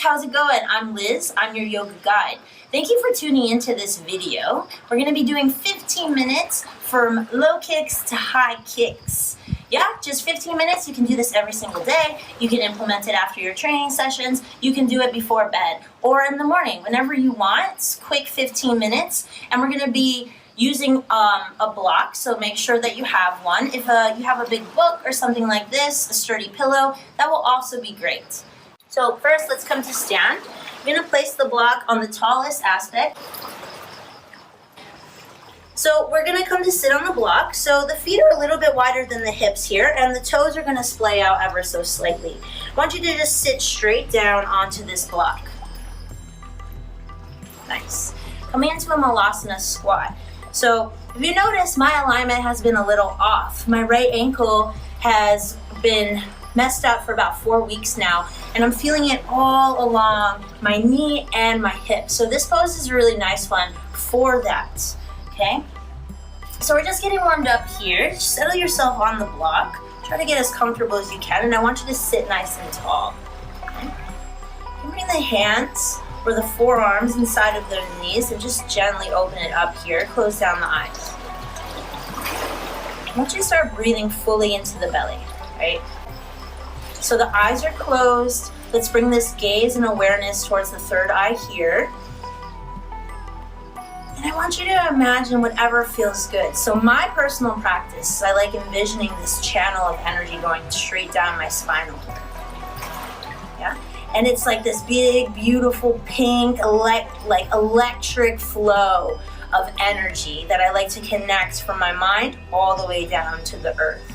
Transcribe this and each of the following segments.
how's it going? I'm Liz, I'm your yoga guide. Thank you for tuning into this video. We're gonna be doing 15 minutes from low kicks to high kicks. Yeah, just 15 minutes. You can do this every single day. You can implement it after your training sessions. You can do it before bed or in the morning, whenever you want. It's quick 15 minutes. And we're gonna be using a block, so make sure that you have one. If you have a big book or something like this, a sturdy pillow, that will also be great. So first, let's come to stand. You're gonna place the block on the tallest aspect. So we're gonna come to sit on the block. So the feet are a little bit wider than the hips here, and the toes are gonna splay out ever so slightly. I want you to just sit straight down onto this block. Nice. Coming into a Malasana squat. So if you notice, my alignment has been a little off. My right ankle has been messed up for about 4 weeks now, and I'm feeling it all along my knee and my hip. So this pose is a really nice one for that, okay? So we're just getting warmed up here. Just settle yourself on the block. Try to get as comfortable as you can, and I want you to sit nice and tall. Okay? You can bring the hands or the forearms inside of their knees and just gently open it up here. Close down the eyes. I want you to start breathing fully into the belly, right? So the eyes are closed. Let's bring this gaze and awareness towards the third eye here. And I want you to imagine whatever feels good. So my personal practice, I like envisioning this channel of energy going straight down my spinal cord. Yeah? And it's like this big, beautiful, pink, electric flow of energy that I like to connect from my mind all the way down to the earth.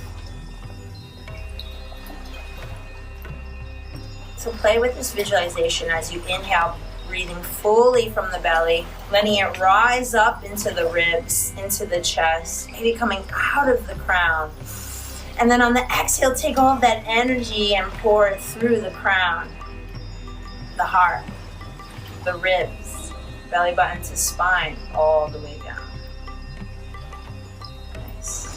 So play with this visualization as you inhale, breathing fully from the belly, letting it rise up into the ribs, into the chest, maybe coming out of the crown. And then on the exhale, take all of that energy and pour it through the crown, the heart, the ribs, belly button to spine, all the way down. Nice.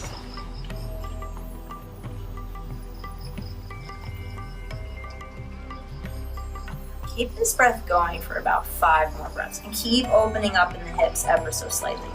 Keep this breath going for about 5 more breaths, and keep opening up in the hips ever so slightly.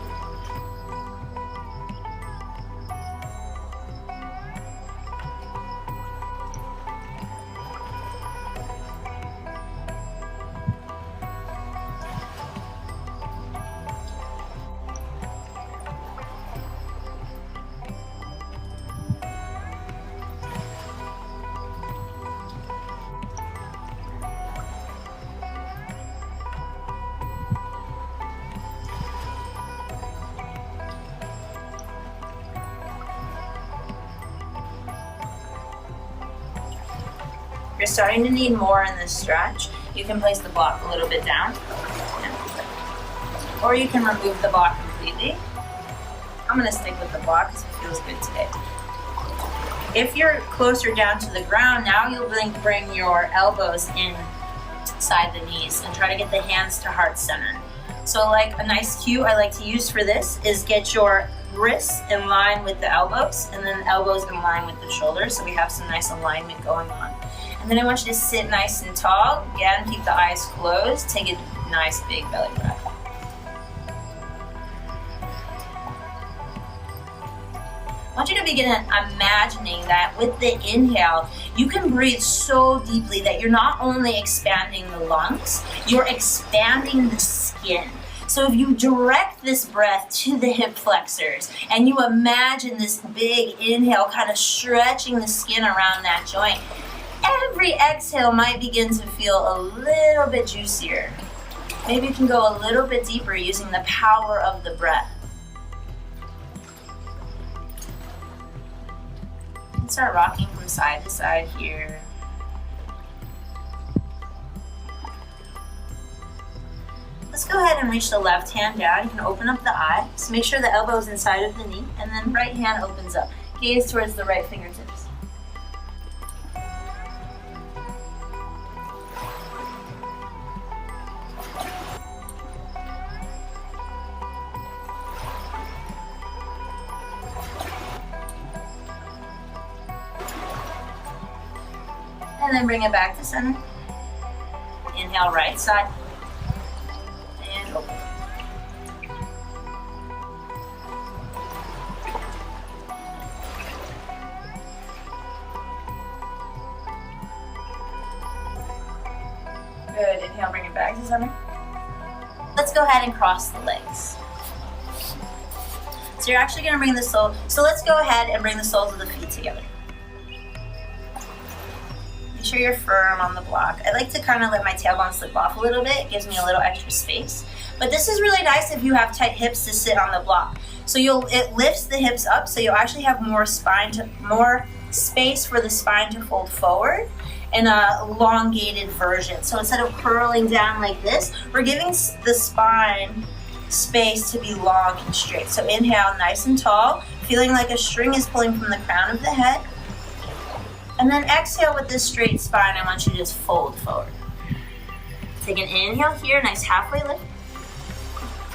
If you're starting to need more in this stretch, you can place the block a little bit down, or you can remove the block completely. I'm going to stick with the block because it feels good today. If you're closer down to the ground, now you'll bring your elbows inside the knees and try to get the hands to heart center. So like a nice cue I like to use for this is get your wrists in line with the elbows, and then the elbows in line with the shoulders, so we have some nice alignment going on. And then I want you to sit nice and tall. Again, keep the eyes closed. Take a nice big belly breath. I want you to begin imagining that with the inhale, you can breathe so deeply that you're not only expanding the lungs, you're expanding the skin. So if you direct this breath to the hip flexors and you imagine this big inhale kind of stretching the skin around that joint, every exhale might begin to feel a little bit juicier. Maybe you can go a little bit deeper using the power of the breath. And start rocking from side to side here. Let's go ahead and reach the left hand down. You can open up the eye. So make sure the elbow is inside of the knee, and then right hand opens up. Gaze towards the right fingertips. And then bring it back to center. Inhale, right side. And open. Good. Inhale, bring it back to center. Let's go ahead and cross the legs. So you're actually going to bring the sole. So let's go ahead and bring the soles of the feet together. Make sure you're firm on the block. I like to kind of let my tailbone slip off a little bit. It gives me a little extra space. But this is really nice if you have tight hips to sit on the block. So it lifts the hips up, so you'll actually have more space for the spine to fold forward in a elongated version. So instead of curling down like this, we're giving the spine space to be long and straight. So inhale, nice and tall, feeling like a string is pulling from the crown of the head. And then exhale with this straight spine. I want you to just fold forward. Take an inhale here, nice halfway lift.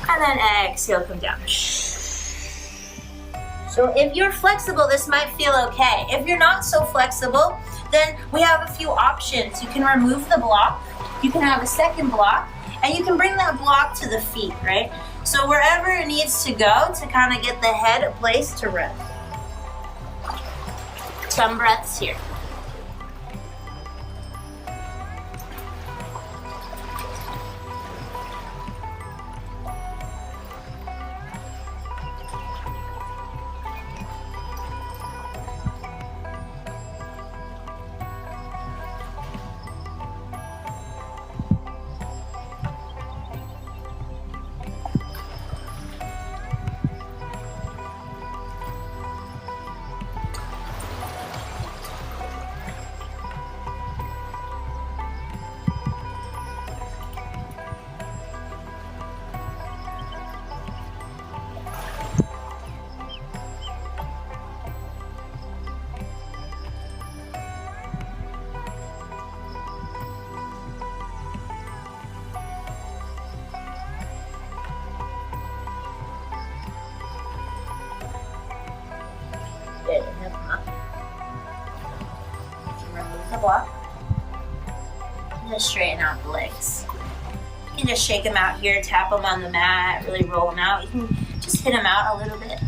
And then exhale, come down. So if you're flexible, this might feel okay. If you're not so flexible, then we have a few options. You can remove the block, you can have a second block, and you can bring that block to the feet, right? So wherever it needs to go to kind of get the head a place to rest. Some breaths here. Good, inhale, come up. You can remove the block. And just straighten out the legs. You can just shake them out here, tap them on the mat, really roll them out. You can just hit them out a little bit.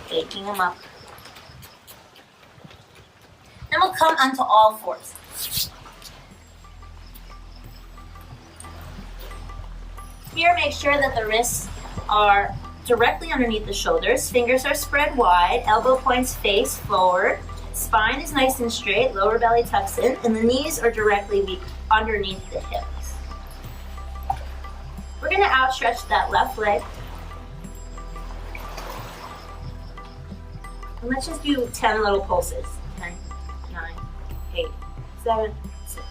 Shaking them up. Then we'll come onto all fours. Here, make sure that the wrists are directly underneath the shoulders. Fingers are spread wide, elbow points face forward. Spine is nice and straight, lower belly tucks in, and the knees are directly underneath the hips. We're going to outstretch that left leg. And let's just do 10 little pulses. 10, 9, 8, 7, 6,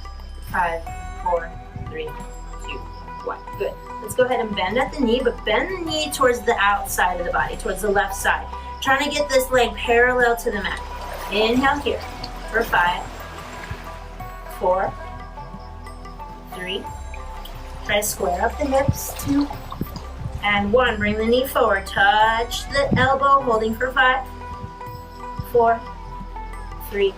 5, 4, 3, 2, 1. Good. Let's go ahead and bend at the knee, but bend the knee towards the outside of the body, towards the left side. Trying to get this leg parallel to the mat. Inhale here for 5, 4, 3. Try to square up the hips. 2, and 1. Bring the knee forward. Touch the elbow, holding for 5, 4, 3,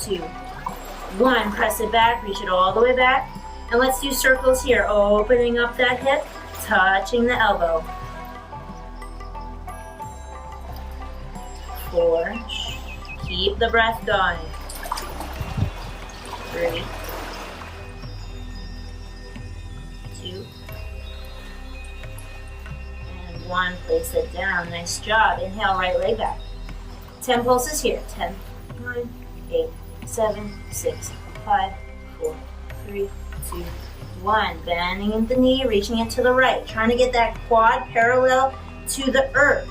2, 1. Press it back, reach it all the way back. And let's do circles here, opening up that hip, touching the elbow. 4, keep the breath going. 3, 2, and 1, place it down, nice job. Inhale, right leg back. 10 pulses here, 10, 9, 8, 7, 6, 5, 4, 3, 2, 1. Bending at the knee, reaching it to the right. Trying to get that quad parallel to the earth.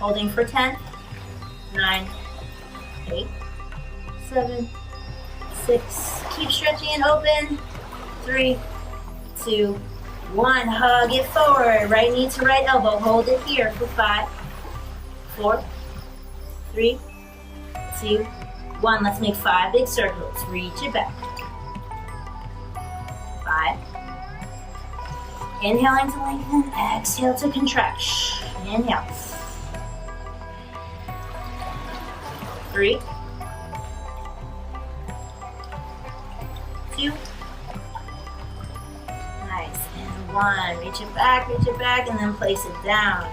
Holding for 10, 9, 8, 7, 6. Keep stretching and open. 3, 2, 1. Hug it forward. Right knee to right elbow. Hold it here for 5, 4, 3, 2, 1. Let's make 5 big circles. Reach it back. 5. Inhaling to lengthen, exhale to contract. Inhale. 3, 2. Nice. And 1. Reach it back, and then place it down.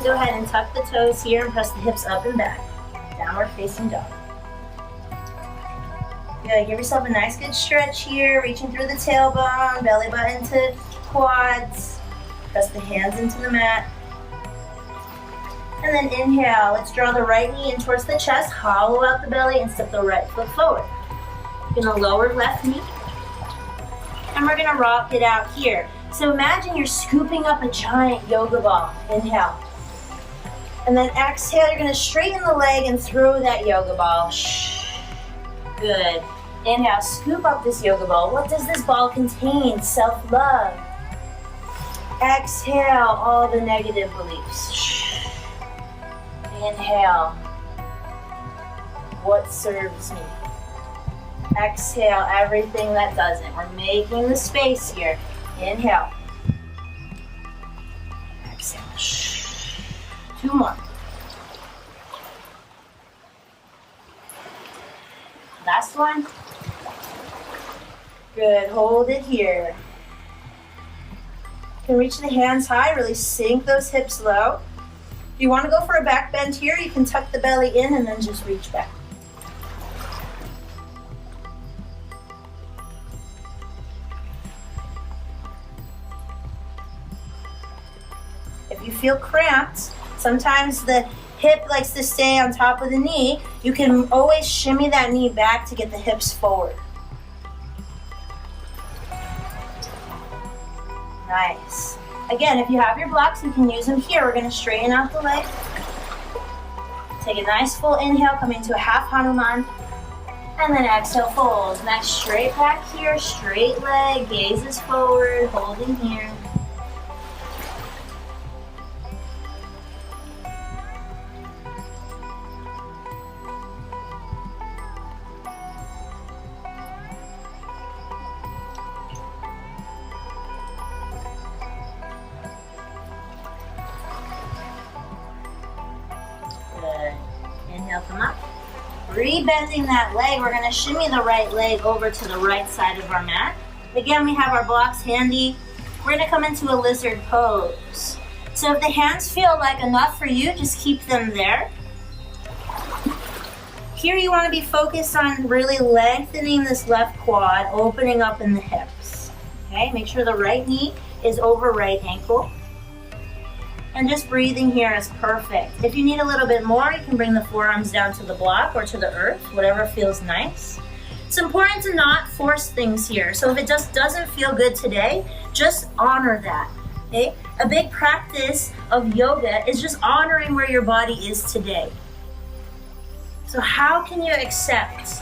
Go ahead and tuck the toes here and press the hips up and back. Downward facing dog. Good. Give yourself a nice good stretch here, reaching through the tailbone, belly button to quads. Press the hands into the mat. And then inhale. Let's draw the right knee in towards the chest, hollow out the belly, and step the right foot forward. You're gonna lower left knee. And we're gonna rock it out here. So imagine you're scooping up a giant yoga ball. Inhale. And then exhale, you're gonna straighten the leg and throw that yoga ball. Good. Inhale, scoop up this yoga ball. What does this ball contain? Self-love. Exhale, all the negative beliefs. Inhale. What serves me? Exhale, everything that doesn't. We're making the space here. Inhale. Exhale. 2 more. Last one. Good, hold it here. You can reach the hands high, really sink those hips low. If you want to go for a back bend here, you can tuck the belly in and then just reach back. If you feel cramped, sometimes the hip likes to stay on top of the knee. You can always shimmy that knee back to get the hips forward. Nice. Again, if you have your blocks, you can use them here. We're going to straighten out the leg. Take a nice full inhale, come into a half Hanuman. And then exhale, fold. Next, straight back here, straight leg, gazes forward, holding here. Inhale, come up. Rebending that leg, we're going to shimmy the right leg over to the right side of our mat. Again, we have our blocks handy. We're going to come into a lizard pose. So if the hands feel like enough for you, just keep them there. Here you want to be focused on really lengthening this left quad, opening up in the hips. Okay, make sure the right knee is over right ankle. And just breathing here is perfect. If you need a little bit more, you can bring the forearms down to the block or to the earth, whatever feels nice. It's important to not force things here. So if it just doesn't feel good today, just honor that. Okay? A big practice of yoga is just honoring where your body is today. So how can you accept?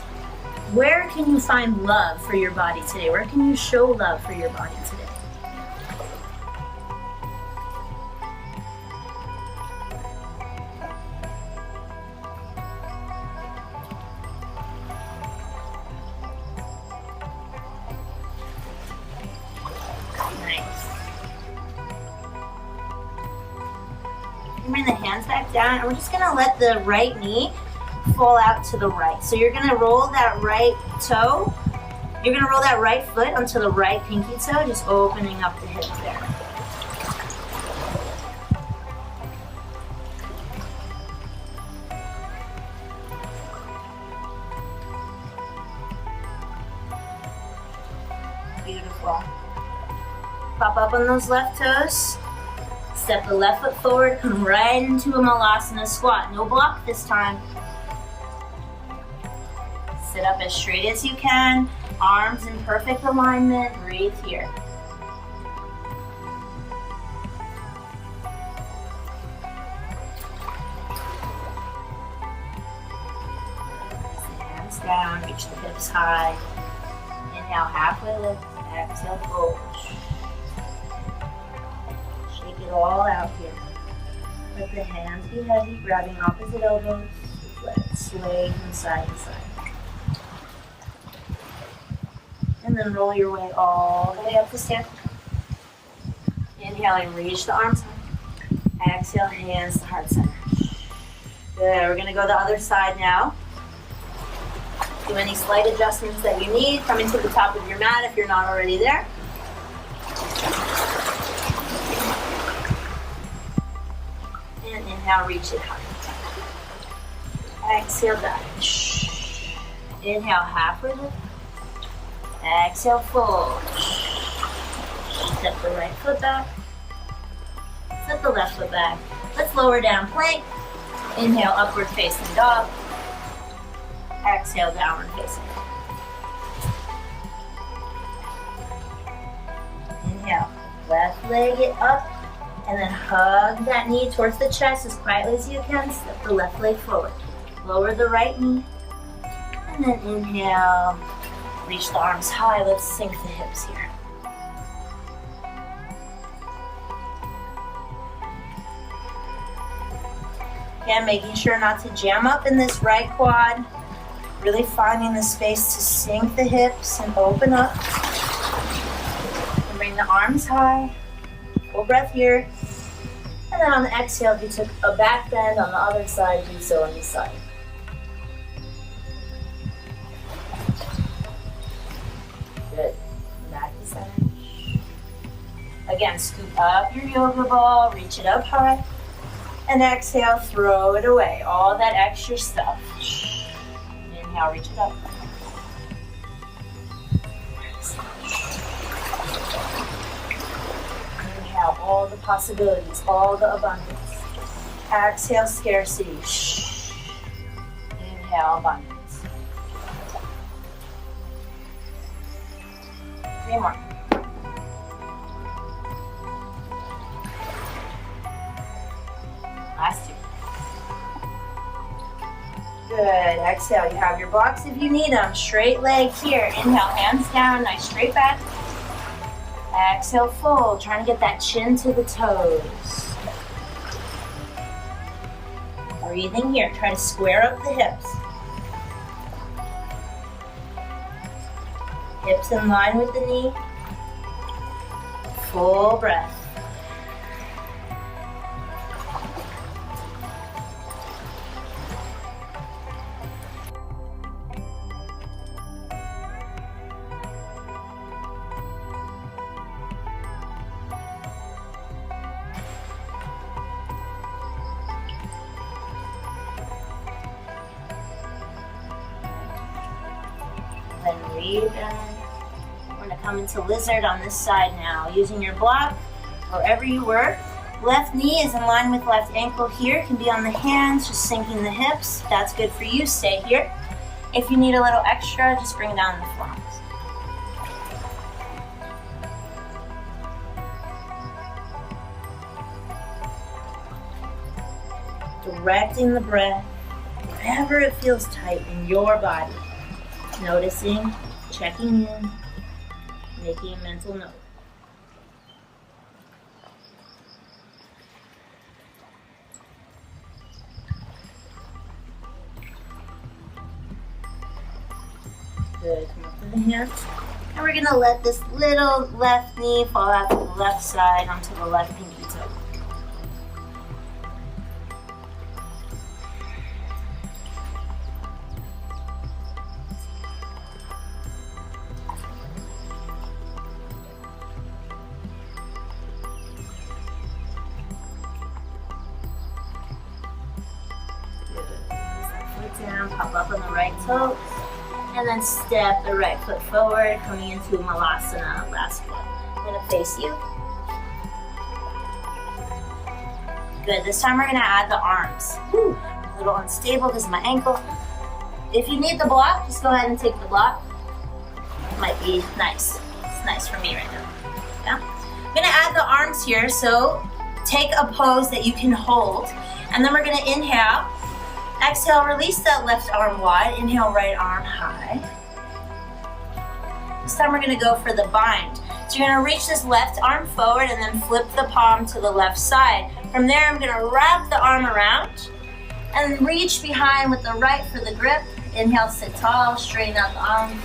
Where can you find love for your body today? Where can you show love for your body today? Bring the hands back down, and we're just going to let the right knee fall out to the right. So you're going to roll that right toe. You're going to roll that right foot onto the right pinky toe, just opening up the hip there. Beautiful. Pop up on those left toes. Step the left foot forward, come right into a Malasana squat. No block this time. Sit up as straight as you can. Arms in perfect alignment. Breathe here. Hands down, reach the hips high. Inhale, halfway lift. Exhale, fold. Shake it all out here. Let the hands be heavy, grabbing opposite elbows. Let it sway from side to side. And then roll your way all the way up to stand. Inhaling, reach the arms up. Exhale, hands to heart center. Good, we're gonna go the other side now. Do any slight adjustments that you need. Coming to the top of your mat if you're not already there. And inhale, reach it high. Exhale, down. Inhale, halfway lift. Exhale, fold. Step the right foot back. Step the left foot back. Let's lower down plank. Inhale, upward facing dog. Exhale, downward facing. Inhale, left leg it up, and then hug that knee towards the chest as quietly as you can. Step the left leg forward. Lower the right knee, and then inhale, reach the arms high. Let's sink the hips here. Again, making sure not to jam up in this right quad. Really finding the space to sink the hips and open up. And bring the arms high. Full breath here. And then on the exhale, if you took a back bend on the other side, do so on this side. Good. Back to center. Again, scoop up your yoga ball, reach it up high. And exhale, throw it away. All that extra stuff. Inhale, reach it up. Inhale, all the possibilities, all the abundance. Exhale, scarcity. Inhale, abundance. 3 more. Last 2. Good. Exhale. You have your blocks if you need them. Straight leg here. Inhale, hands down. Nice straight back. Exhale, fold. Trying to get that chin to the toes. Breathing here. Try to square up the hips. Hips in line with the knee. Full breath. Then rebound. We're gonna come into lizard on this side now. Using your block, wherever you were. Left knee is in line with left ankle here. Can be on the hands, just sinking the hips. If that's good for you, stay here. If you need a little extra, just bring down the forearms. Directing the breath wherever it feels tight in your body. Noticing, checking in, making a mental note. Good, come up to the hands. And we're gonna let this little left knee fall out to the left side onto the left pinky toe. Down, pop up on the right toe, and then step the right foot forward, coming into Malasana, last one. I'm gonna face you. Good, this time we're gonna add the arms. Whew, a little unstable because of my ankle. If you need the block, just go ahead and take the block. It might be nice. It's nice for me right now. Yeah? I'm gonna add the arms here, so take a pose that you can hold, and then we're gonna inhale. Exhale, release that left arm wide. Inhale, right arm high. This time we're gonna go for the bind. So you're gonna reach this left arm forward and then flip the palm to the left side. From there, I'm gonna wrap the arm around and reach behind with the right for the grip. Inhale, sit tall, straighten out the arm.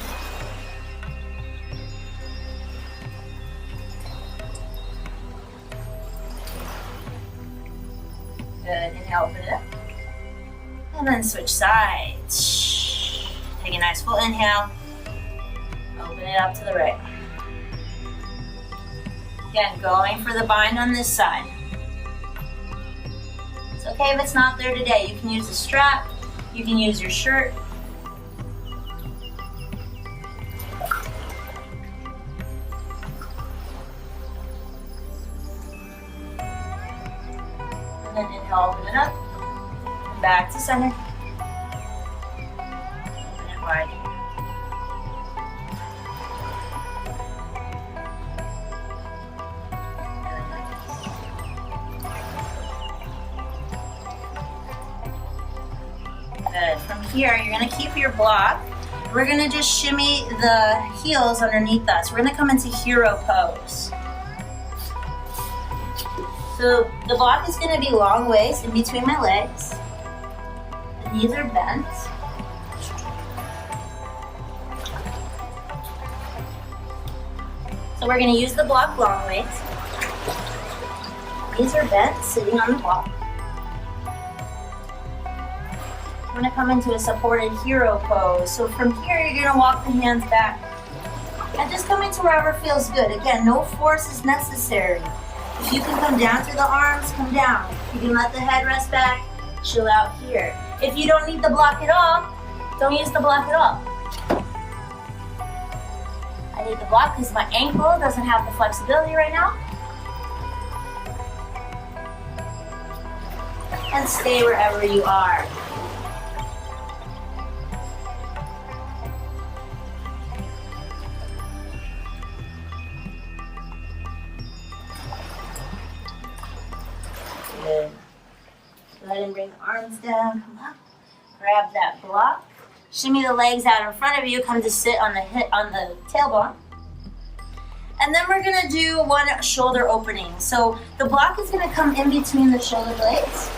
Good, inhale, open it up. And then switch sides. Take a nice full inhale. Open it up to the right. Again, going for the bind on this side. It's okay if it's not there today. You can use a strap. You can use your shirt. And then inhale, open it up. Back to center. Open it wide. Good. From here, you're going to keep your block. We're going to just shimmy the heels underneath us. We're going to come into hero pose. So the block is going to be long waist in between my legs. The knees are bent. So we're going to use the block long waist. Knees are bent, sitting on the block. We're going to come into a supported hero pose. So from here, you're going to walk the hands back. And just come into wherever feels good. Again, no force is necessary. If you can come down through the arms, come down. You can let the head rest back, chill out here. If you don't need the block at all, don't use the block at all. I need the block because my ankle doesn't have the flexibility right now. And stay wherever you are. Good. Go ahead and bring the arms down, come up, grab that block, shimmy the legs out in front of you, come to sit on the tailbone. And then we're gonna do one shoulder opening. So the block is gonna come in between the shoulder blades.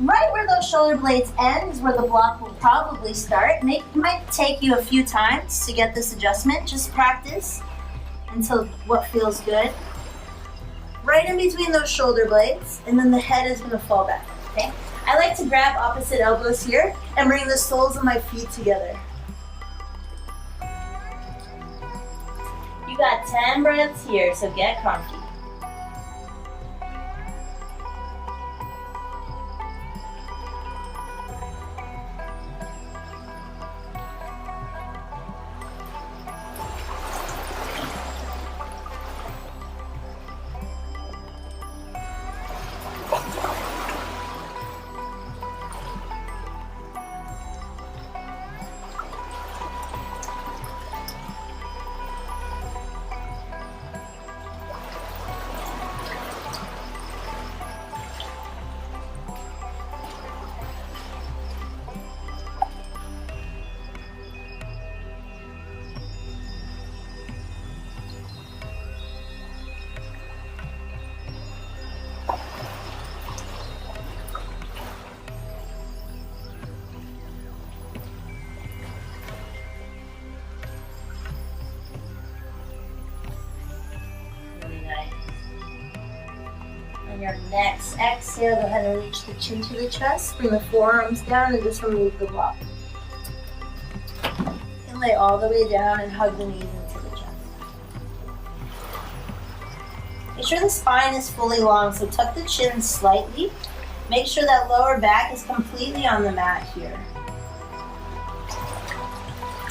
Right where those shoulder blades end is where the block will probably start. It might take you a few times to get this adjustment. Just practice until what feels good. Right in between those shoulder blades, and then the head is gonna fall back, okay? I like to grab opposite elbows here and bring the soles of my feet together. You got 10 breaths here, so get comfy. Your next exhale, go ahead and reach the chin to the chest. Bring the forearms down and just remove the block. And lay all the way down and hug the knees into the chest. Make sure the spine is fully long, so tuck the chin slightly. Make sure that lower back is completely on the mat here.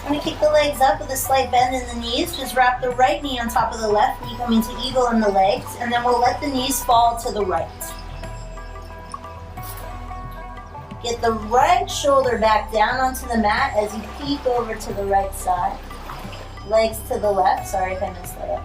I'm going to keep the legs up with a slight bend in the knees. Just wrap the right knee on top of the left knee, come into eagle in the legs, and then we'll let the knees fall to the right. Get the right shoulder back down onto the mat as you peek over to the right side. Legs to the left. Sorry if I messed that up.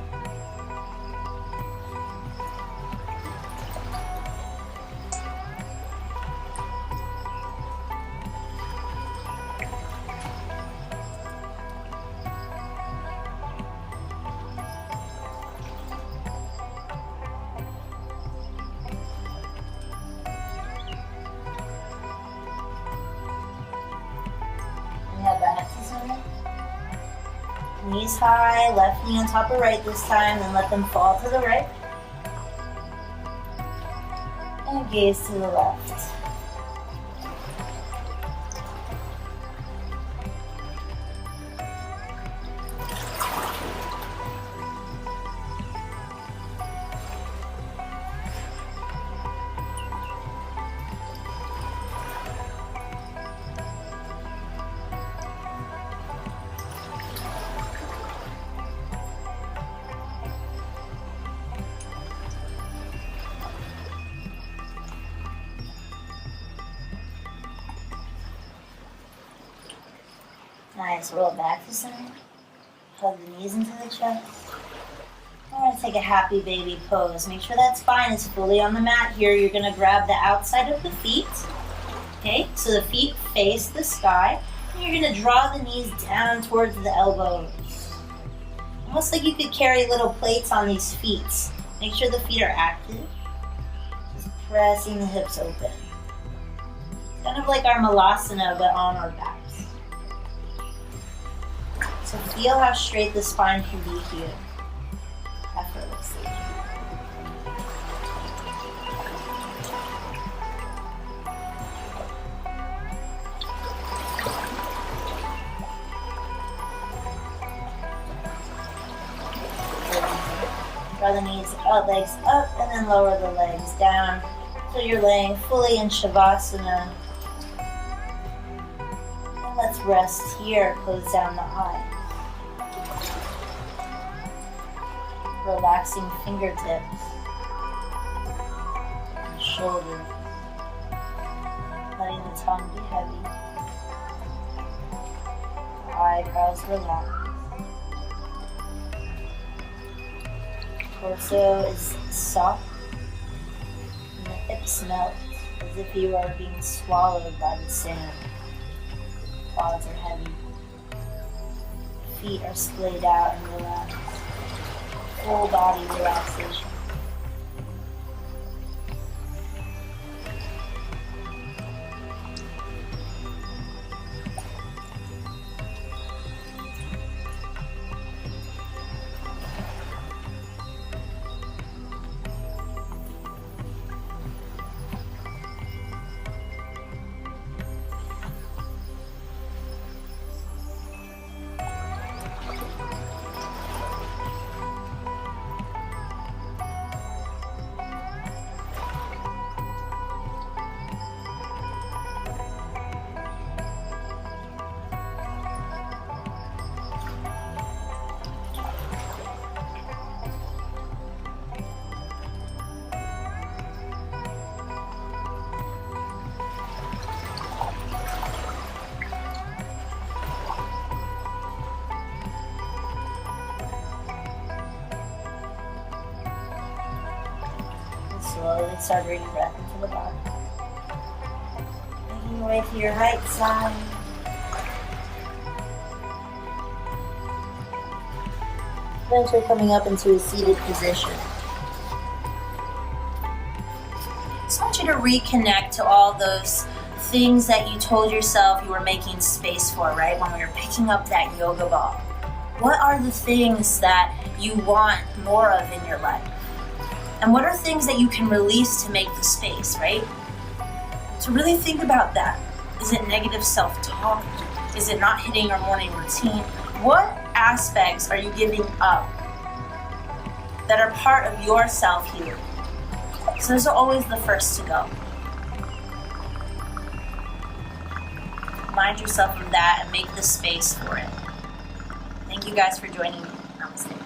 Knees high, left knee on top of right this time, then let them fall to the right. And gaze to the left. Nice, roll it back to center. Hug the knees into the chest. We're going to take a happy baby pose. Make sure that spine is fully on the mat here. You're going to grab the outside of the feet. Okay, so the feet face the sky. And you're going to draw the knees down towards the elbows. Almost like you could carry little plates on these feet. Make sure the feet are active. Just pressing the hips open. Kind of like our malasana, but on our backs. So feel how straight the spine can be here. Effortlessly. Draw the knees up, legs up, and then lower the legs down. So you're laying fully in Shavasana. And let's rest here, close down the eyes. Relaxing fingertips and shoulders. Letting the tongue be heavy. Eyebrows relax. Torso is soft. And the hips melt as if you are being swallowed by the sand. Quads are heavy. Feet are splayed out and relaxed. Full body relaxation. Slowly start bringing breath into the body. Making your way to your right side. Eventually coming up into a seated position. Just want you to reconnect to all those things that you told yourself you were making space for, right? When we were picking up that yoga ball. What are the things that you want more of in your life? And what are things that you can release to make the space, right? So really think about that. Is it negative self-talk? Is it not hitting your morning routine? What aspects are you giving up that are part of your self-healing? So those are always the first to go. Remind yourself of that and make the space for it. Thank you guys for joining me. Namaste.